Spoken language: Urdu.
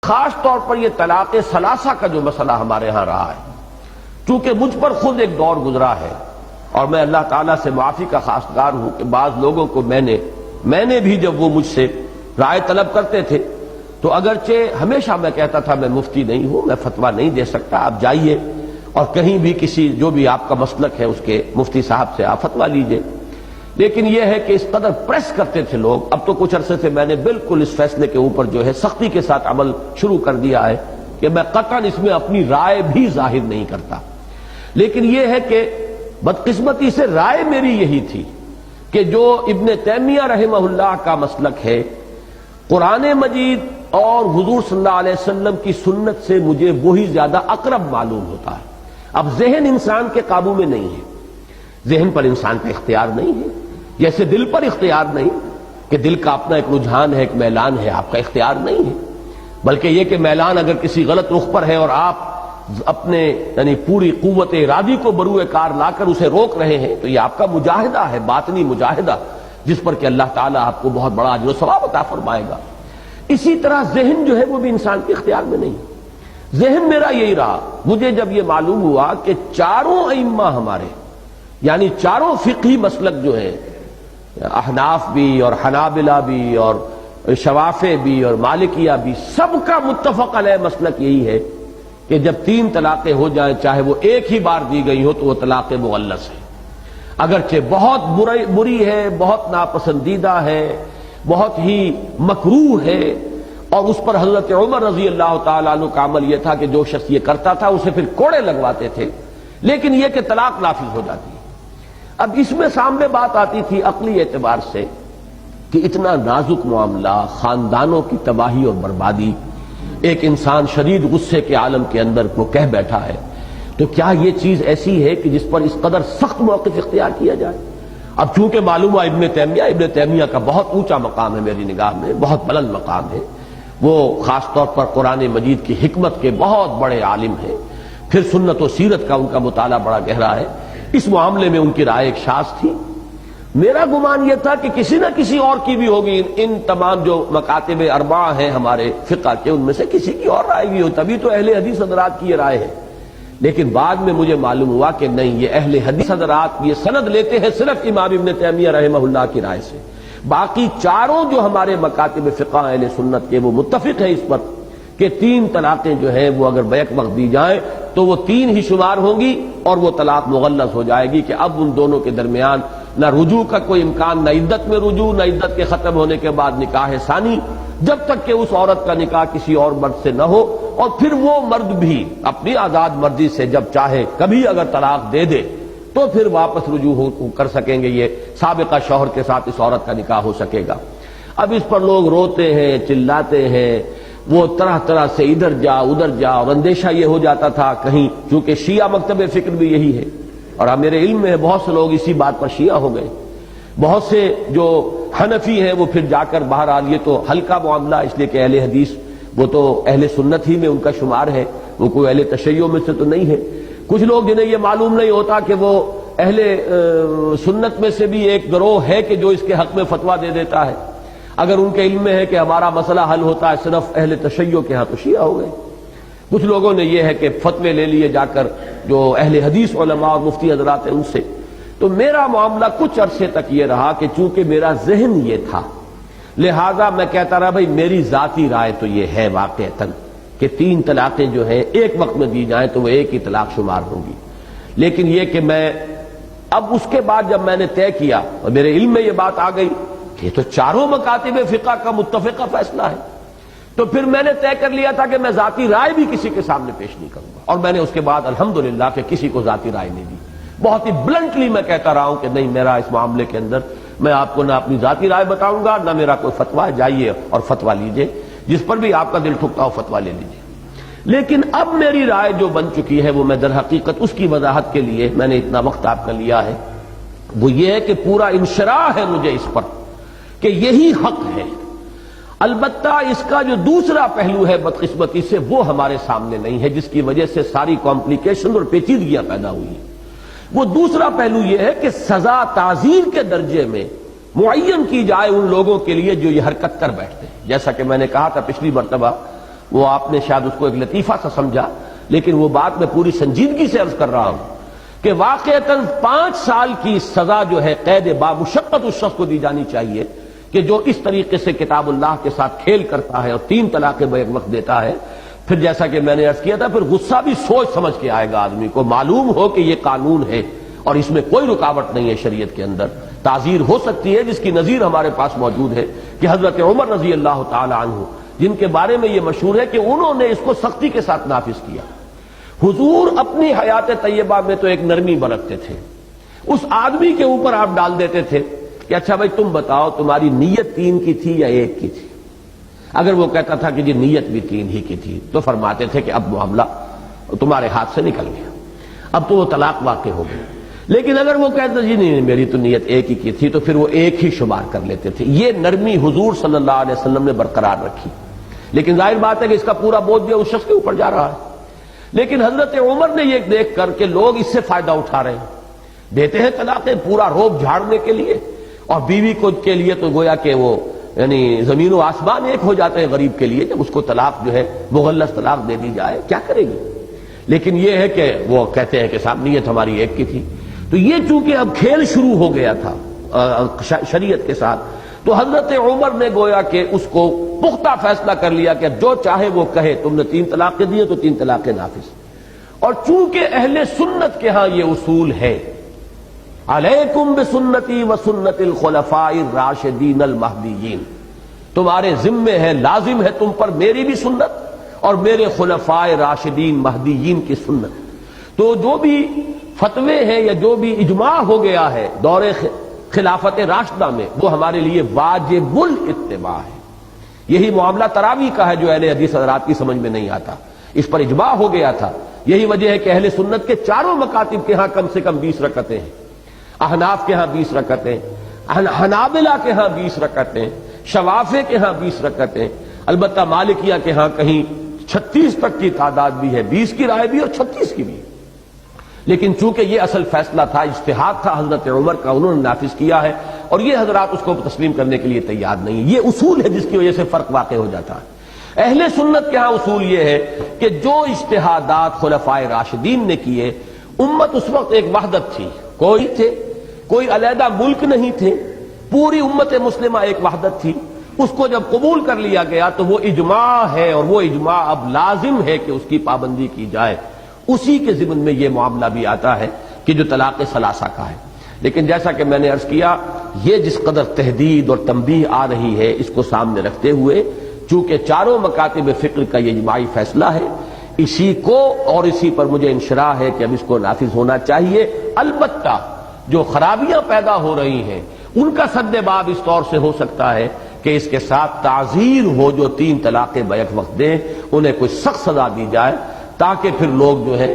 خاص طور پر یہ طلاق ثلاثہ کا جو مسئلہ ہمارے ہاں رہا ہے، چونکہ مجھ پر خود ایک دور گزرا ہے اور میں اللہ تعالیٰ سے معافی کا خواستگار ہوں کہ بعض لوگوں کو میں نے بھی جب وہ مجھ سے رائے طلب کرتے تھے تو اگرچہ ہمیشہ میں کہتا تھا میں مفتی نہیں ہوں، میں فتویٰ نہیں دے سکتا، آپ جائیے اور کہیں بھی کسی جو بھی آپ کا مسلک ہے اس کے مفتی صاحب سے آپ فتویٰ لیجئے، لیکن یہ ہے کہ اس قدر پریس کرتے تھے لوگ۔ اب تو کچھ عرصے سے میں نے بالکل اس فیصلے کے اوپر جو ہے سختی کے ساتھ عمل شروع کر دیا ہے کہ میں قطعاً اس میں اپنی رائے بھی ظاہر نہیں کرتا، لیکن یہ ہے کہ بدقسمتی سے رائے میری یہی تھی کہ جو ابن تیمیہ رحمہ اللہ کا مسلک ہے، قرآن مجید اور حضور صلی اللہ علیہ وسلم کی سنت سے مجھے وہی زیادہ اقرب معلوم ہوتا ہے۔ اب ذہن انسان کے قابو میں نہیں ہے، ذہن پر انسان کا اختیار نہیں ہے، جیسے دل پر اختیار نہیں کہ دل کا اپنا ایک رجحان ہے، ایک میلان ہے، آپ کا اختیار نہیں ہے، بلکہ یہ کہ میلان اگر کسی غلط رخ پر ہے اور آپ اپنے یعنی پوری قوت ارادی کو بروئے کار لا کر اسے روک رہے ہیں تو یہ آپ کا مجاہدہ ہے، باطنی مجاہدہ، جس پر کہ اللہ تعالیٰ آپ کو بہت بڑا اجر و ثواب عطا فرمائے گا۔ اسی طرح ذہن جو ہے وہ بھی انسان کے اختیار میں نہیں، ذہن میرا یہی رہا۔ مجھے جب یہ معلوم ہوا کہ چاروں ائمہ ہمارے یعنی چاروں فقہی مسلک جو ہیں، احناف بھی اور حنابلہ بھی اور شوافع بھی اور مالکیہ بھی، سب کا متفق علیہ مسلک یہی ہے کہ جب 3 طلاقیں ہو جائیں چاہے وہ ایک ہی بار دی گئی ہو تو وہ طلاق مغلظ ہے، اگرچہ بہت بری ہے، بہت ناپسندیدہ ہے، بہت ہی مکروہ ہے، اور اس پر حضرت عمر رضی اللہ تعالیٰ عنہ کا عمل یہ تھا کہ جو شخص یہ کرتا تھا اسے پھر کوڑے لگواتے تھے، لیکن یہ کہ طلاق نافذ ہو جاتی ہے۔ اب اس میں سامنے بات آتی تھی عقلی اعتبار سے کہ اتنا نازک معاملہ، خاندانوں کی تباہی اور بربادی، ایک انسان شدید غصے کے عالم کے اندر کو کہہ بیٹھا ہے، تو کیا یہ چیز ایسی ہے کہ جس پر اس قدر سخت موقف اختیار کیا جائے؟ اب چونکہ معلوم ہوا ابن تیمیہ کا بہت اونچا مقام ہے میری نگاہ میں، بہت بلند مقام ہے، وہ خاص طور پر قرآن مجید کی حکمت کے بہت بڑے عالم ہیں، پھر سنت و سیرت کا ان کا مطالعہ بڑا گہرا ہے، اس معاملے میں ان کی رائے ایک شاذ تھی۔ میرا گمان یہ تھا کہ کسی نہ کسی اور کی بھی ہوگی، ان تمام جو مکاتب اربعہ ہیں ہمارے فقہ کے ان میں سے کسی کی اور رائے بھی ہو، تبھی تو اہل حدیث حضرات کی یہ رائے ہے۔ لیکن بعد میں مجھے معلوم ہوا کہ نہیں، یہ اہل حدیث حضرات یہ سند لیتے ہیں صرف امام ابن تیمیہ رحمہ اللہ کی رائے سے، باقی چاروں جو ہمارے مکاتب فقہ اہل سنت کے وہ متفق ہیں اس پر کہ 3 طلاقیں جو ہیں وہ اگر بیک وقت دی جائیں تو وہ 3 ہی شمار ہوں گی اور وہ طلاق مغلظ ہو جائے گی، کہ اب ان دونوں کے درمیان نہ رجوع کا کوئی امکان، نہ عدت میں رجوع، نہ عدت کے ختم ہونے کے بعد نکاح ثانی، جب تک کہ اس عورت کا نکاح کسی اور مرد سے نہ ہو، اور پھر وہ مرد بھی اپنی آزاد مرضی سے جب چاہے کبھی اگر طلاق دے دے تو پھر واپس رجوع کر سکیں گے، یہ سابقہ شوہر کے ساتھ اس عورت کا نکاح ہو سکے گا۔ اب اس پر لوگ روتے ہیں، چلاتے ہیں، وہ طرح طرح سے ادھر جا ادھر جا، اور اندیشہ یہ ہو جاتا تھا کہیں، چونکہ شیعہ مکتب فکر بھی یہی ہے، اور میرے علم میں بہت سے لوگ اسی بات پر شیعہ ہو گئے، بہت سے جو حنفی ہیں وہ پھر جا کر بہرحال یہ تو ہلکا معاملہ، اس لیے کہ اہل حدیث وہ تو اہل سنت ہی میں ان کا شمار ہے، وہ کوئی اہل تشیع میں سے تو نہیں ہے۔ کچھ لوگ جنہیں یہ معلوم نہیں ہوتا کہ وہ اہل سنت میں سے بھی ایک گروہ ہے کہ جو اس کے حق میں فتویٰ دے دیتا ہے، اگر ان کے علم میں ہے کہ ہمارا مسئلہ حل ہوتا ہے صرف اہل تشیع کے ہاں تو شیعہ ہو گئے۔ کچھ لوگوں نے یہ ہے کہ فتوے لے لیے جا کر جو اہل حدیث علماء اور مفتی حضرات ہیں ان سے۔ تو میرا معاملہ کچھ عرصے تک یہ رہا کہ چونکہ میرا ذہن یہ تھا، لہذا میں کہتا رہا بھائی میری ذاتی رائے تو یہ ہے واقعتاً کہ 3 طلاقیں جو ہیں ایک وقت میں دی جائیں تو وہ ایک ہی طلاق شمار ہوں گی، لیکن یہ کہ میں اب اس کے بعد جب میں نے طے کیا اور میرے علم میں یہ بات آ گئی کہ یہ تو چاروں مکاتب فقہ کا متفقہ فیصلہ ہے، تو پھر میں نے طے کر لیا تھا کہ میں ذاتی رائے بھی کسی کے سامنے پیش نہیں کروں گا، اور میں نے اس کے بعد الحمدللہ کہ کسی کو ذاتی رائے نہیں دی، بہت ہی بلنٹلی میں کہتا رہا ہوں کہ نہیں، میرا اس معاملے کے اندر میں آپ کو نہ اپنی ذاتی رائے بتاؤں گا نہ میرا کوئی فتویٰ، جائیے اور فتویٰ لیجئے، جس پر بھی آپ کا دل ٹھکتا ہو فتویٰ لے لیجئے۔ لیکن اب میری رائے جو بن چکی ہے وہ میں در حقیقت اس کی وضاحت کے لیے میں نے اتنا وقت آپ کا لیا ہے، وہ یہ ہے کہ پورا انشراح ہے مجھے اس پر کہ یہی حق ہے، البتہ اس کا جو دوسرا پہلو ہے بدقسمتی سے وہ ہمارے سامنے نہیں ہے، جس کی وجہ سے ساری کمپلیکیشن اور پیچیدگیاں پیدا ہوئی ہیں۔ وہ دوسرا پہلو یہ ہے کہ سزا تعزیر کے درجے میں معین کی جائے ان لوگوں کے لیے جو یہ حرکت کر بیٹھتے ہیں، جیسا کہ میں نے کہا تھا پچھلی مرتبہ وہ آپ نے شاید اس کو ایک لطیفہ سا سمجھا، لیکن وہ بات میں پوری سنجیدگی سے عرض کر رہا ہوں کہ واقعتاً 5 سال کی سزا جو ہے قید بامشقت اس شخص کو دی جانی چاہیے کہ جو اس طریقے سے کتاب اللہ کے ساتھ کھیل کرتا ہے اور 3 طلاقیں بیک وقت دیتا ہے۔ پھر جیسا کہ میں نے عرض کیا تھا، پھر غصہ بھی سوچ سمجھ کے آئے گا آدمی کو، معلوم ہو کہ یہ قانون ہے اور اس میں کوئی رکاوٹ نہیں ہے شریعت کے اندر۔ تعزیر ہو سکتی ہے، جس کی نظیر ہمارے پاس موجود ہے کہ حضرت عمر رضی اللہ تعالی عنہ، جن کے بارے میں یہ مشہور ہے کہ انہوں نے اس کو سختی کے ساتھ نافذ کیا۔ حضور اپنی حیات طیبہ میں تو ایک نرمی برتتے تھے، اس آدمی کے اوپر آپ ڈال دیتے تھے کہ اچھا بھائی تم بتاؤ تمہاری نیت 3 کی تھی یا 1 کی تھی؟ اگر وہ کہتا تھا کہ جی نیت بھی 3 ہی کی تھی تو فرماتے تھے کہ اب معاملہ تمہارے ہاتھ سے نکل گیا، اب تو وہ طلاق واقع ہو گئی۔ لیکن اگر وہ کہتا جی نہیں میری تو نیت 1 ہی کی تھی تو پھر وہ 1 ہی شمار کر لیتے تھے۔ یہ نرمی حضور صلی اللہ علیہ وسلم نے برقرار رکھی، لیکن ظاہر بات ہے کہ اس کا پورا بوجھ جو اس شخص کے اوپر جا رہا ہے۔ لیکن حضرت عمر نے یہ دیکھ کر کہ لوگ اس سے فائدہ اٹھا رہے ہیں، دیتے ہیں طلاقیں پورا روب جھاڑنے کے لیے، اور بیوی کو کے لیے تو گویا کہ وہ یعنی زمین و آسمان ایک ہو جاتے ہیں غریب کے لیے جب اس کو طلاق جو ہے مغلظ طلاق دے دی جائے، کیا کرے گی؟ لیکن یہ ہے کہ وہ کہتے ہیں کہ صاحب نیت ہماری 1 کی تھی۔ تو یہ چونکہ اب کھیل شروع ہو گیا تھا شریعت کے ساتھ، تو حضرت عمر نے گویا کہ اس کو پختہ فیصلہ کر لیا کہ جو چاہے وہ کہے، تم نے 3 طلاقیں دی تو 3 طلاقیں نافذ۔ اور چونکہ اہل سنت کے ہاں یہ اصول ہے، علیکم بسنتی وسنت الخلفاء الراشدین المہدیین، تمہارے ذمے ہے، لازم ہے تم پر میری بھی سنت اور میرے خلفاء راشدین مہدیین کی سنت۔ تو جو بھی فتوے ہیں یا جو بھی اجماع ہو گیا ہے دور خلافت راشدہ میں، وہ ہمارے لیے واجب الاتباع ہے۔ یہی معاملہ تراویح کا ہے جو اہل حدیث حضرات کی سمجھ میں نہیں آتا، اس پر اجماع ہو گیا تھا۔ یہی وجہ ہے کہ اہل سنت کے چاروں مکاتب کے ہاں کم سے کم 20 رکعتیں ہیں، احناف کے ہاں 20 رکعتیں، حنابلہ کے ہاں 20 رکعتیں، شوافع کے ہاں 20 رکعتیں، البتہ مالکیہ کے ہاں کہیں 36 تک کی تعداد بھی ہے، 20 کی رائے بھی اور 36 کی بھی۔ لیکن چونکہ یہ اصل فیصلہ تھا، اجتہاد تھا حضرت عمر کا، انہوں نے نافذ کیا ہے، اور یہ حضرات اس کو تسلیم کرنے کے لیے تیار نہیں۔ یہ اصول ہے جس کی وجہ سے فرق واقع ہو جاتا ہے۔ اہل سنت کے ہاں اصول یہ ہے کہ جو اجتہادات خلفائے راشدین نے کیے، امت اس وقت ایک وحدت تھی، کوئی علیحدہ ملک نہیں تھے، پوری امت مسلمہ ایک وحدت تھی۔ اس کو جب قبول کر لیا گیا تو وہ اجماع ہے، اور وہ اجماع اب لازم ہے کہ اس کی پابندی کی جائے۔ اسی کے ضمن میں یہ معاملہ بھی آتا ہے کہ جو طلاق ثلاثہ کا ہے۔ لیکن جیسا کہ میں نے عرض کیا، یہ جس قدر تحدید اور تنبیہ آ رہی ہے، اس کو سامنے رکھتے ہوئے چونکہ چاروں مکاتب فقہ کا یہ اجماعی فیصلہ ہے، اسی کو اور اسی پر مجھے انشراح ہے کہ اب اس کو نافذ ہونا چاہیے۔ البتہ جو خرابیاں پیدا ہو رہی ہیں ان کا سد باب اس طور سے ہو سکتا ہے کہ اس کے ساتھ تعزیر ہو، جو 3 طلاقیں بیک وقت دیں انہیں کوئی سخت سزا دی جائے، تاکہ پھر لوگ جو ہے